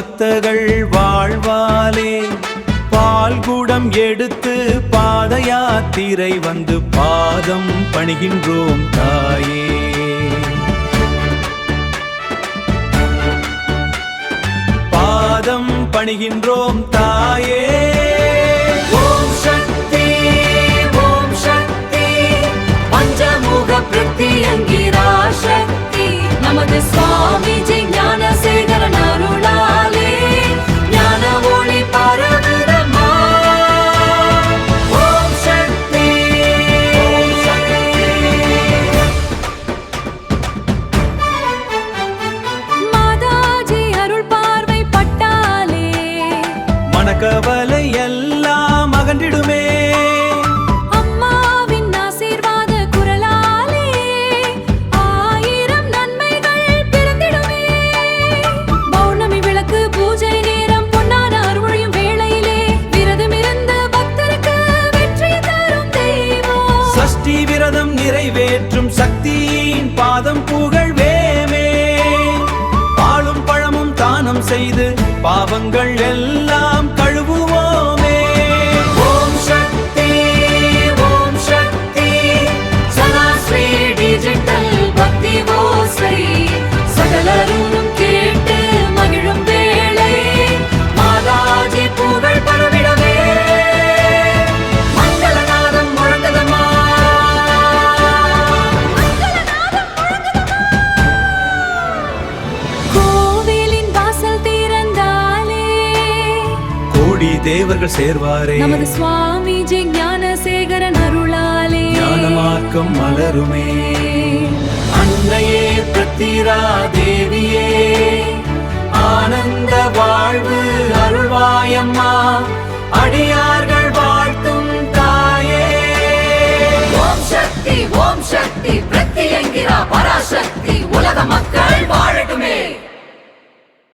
பக்தர்கள் வாழ்வாலே பால்குடம் எடுத்து பாத யாத்திரை வந்து பாதம் பணிகின்றோம் தாயே. பாதம் பணிகின்றோம் தாயே. ஓம் சக்தி ஓம் சக்தி பஞ்சமுக பிரத்யங்கிரா சக்தி நமது சுவாமிஜி ஞானசேகரன் அருளாலே ஞான ஒளி பரவுதம்மா. ஓம் சக்தி மாதாஜி அருள் பார்வை பட்டாலே மனக்கவலை எல்லாம் அகன்றிடுமே. அம்மாவின் ஆசீர்வாத குரலாலே 1000 நன்மைகள் பிறந்திடுமே. பௌர்ணமி விளக்கு பூஜை நேரம் பொன்னான அருள்மொழியும் வேளையிலே விரதமிருந்த பக்தருக்கு வெற்றி தரும் தெய்வம். சஷ்டி விரதம் நிறைவேற்றும் சக்தியின் பாதம் புகழ்வேமே. பாலும் பழமும் தானம் செய்து பாவங்கள் எல்லாம் கழுவுவோமே. ஓம் சக்தி ஓம் சக்தி சதா ஸ்ரீ டிஜிட்டல் பக்தி ஓசை சகலரும் கேட்டு மகிழும் வேளை மாதாஜி புகழ் பரவிடவே மங்களநாதம் முழங்குதம்மா. கோவிலின் வாசல் திறந்தாலே கோடி தேவர்கள் சேர்வாரே. நமது சுவாமிஜி ஞானசேகரன் அருளாலே ஞானமார்க்கம் மலருமே. அன்னையே பிரத்திரா தேவியே ஆனந்த வாழ்வு அருள்வாயம்மா. அடியார்கள் வாழ்த்தும் தாயே. ஓம் சக்தி பிரத்யங்கிரா பராசக்தி